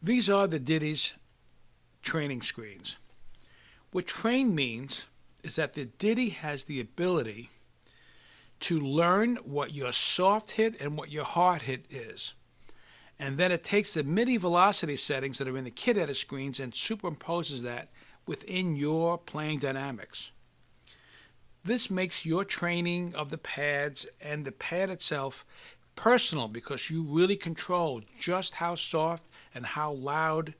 These are the Diti's training screens. What train means is that the Diti has the ability to learn what your soft hit and what your hard hit is. And then it takes the MIDI velocity settings that are in the kit edit screens and superimposes that within your playing dynamics. This makes your training of the pads and the pad itself personal because you really control just how soft and how loud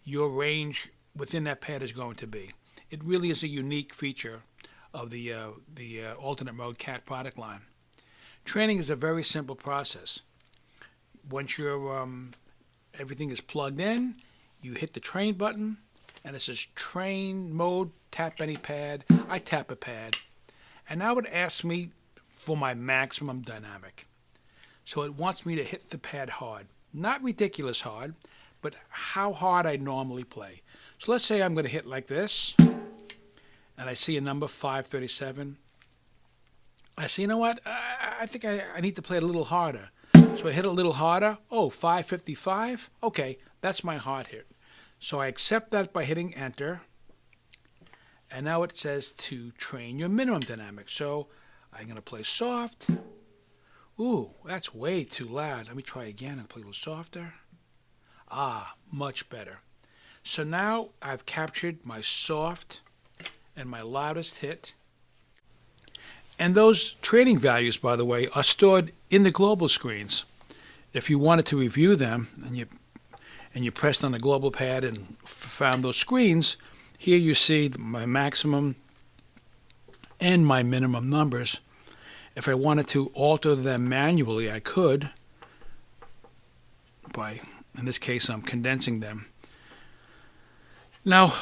your range within that pad is going to be. It really is a unique feature of the alternate mode CAT product line. Training is a very simple process. Once everything is plugged in, you hit the train button and it says train mode, tap any pad. I tap a pad and now it asks me for my maximum dynamic. So it wants me to hit the pad hard. Not ridiculous hard, but how hard I normally play. So let's say I'm going to hit like this, and I see a number 537. I say, you know what, I think I need to play it a little harder. So I hit a little harder. Oh, 555? Okay, that's my hard hit. So I accept that by hitting enter. And now it says to train your minimum dynamic. So I'm going to play soft. Ooh, that's way too loud. Let me try again and play a little softer. Ah, much better. So now I've captured my soft and my loudest hit. And those training values, by the way, are stored in the global screens. If you wanted to review them and you pressed on the global pad and found those screens, here you see my maximum and my minimum numbers. If I wanted to alter them manually, I could by, in this case, I'm condensing them. Now,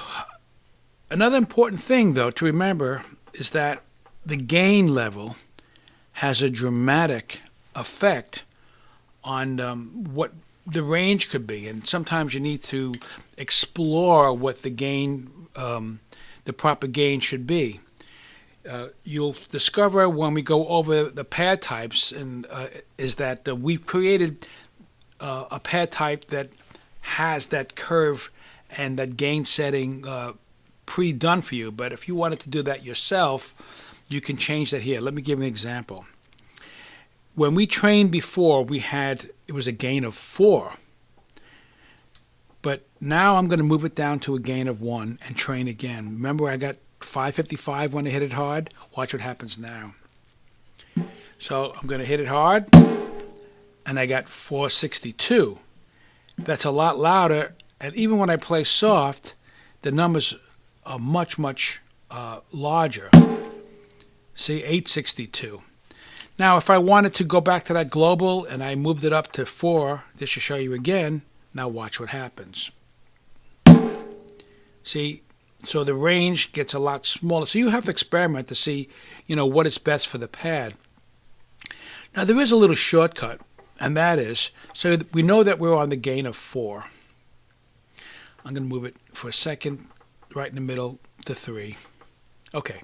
another important thing, though, to remember is that the gain level has a dramatic effect on what the range could be. And sometimes you need to explore what the gain, the proper gain should be. You'll discover when we go over the pad types is that we've created a pad type that has that curve and that gain setting pre-done for you. But if you wanted to do that yourself, you can change that here. Let me give you an example. When we trained before, it was a gain of 4. But now I'm going to move it down to a gain of 1 and train again. Remember I got 555 when I hit it hard? Watch what happens now. So I'm going to hit it hard, and I got 462. That's a lot louder, and even when I play soft, the numbers are much, much larger. See, 862. Now, if I wanted to go back to that global and I moved it up to 4, this should show you again. Now watch what happens. See, so the range gets a lot smaller. So you have to experiment to see, what is best for the pad. Now, there is a little shortcut, and that is, so we know that we're on the gain of 4. I'm going to move it for a second, right in the middle to 3. Okay,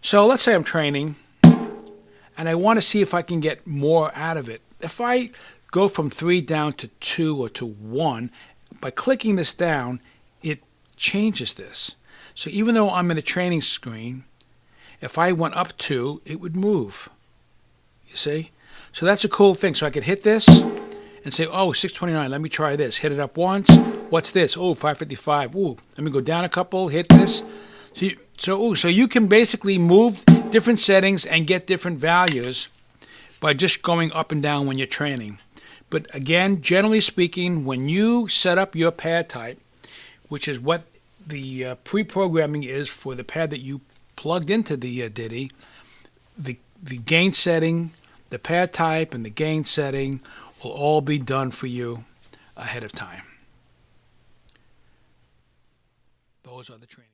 so let's say I'm training, and I want to see if I can get more out of it. If I go from 3 down to 2 or to 1, by clicking this down, it changes this. So even though I'm in a training screen, if I went up 2, it would move. You see? So that's a cool thing. So I could hit this and say, oh, 629, let me try this. Hit it up once. What's this? Oh, 555. Ooh, let me go down a couple, hit this. So you can basically move different settings and get different values by just going up and down when you're training. But again, generally speaking, when you set up your pad type, which is what the pre-programming is for the pad that you plugged into the Diti, the gain setting, the pad type, and the gain setting will all be done for you ahead of time. Those are the training.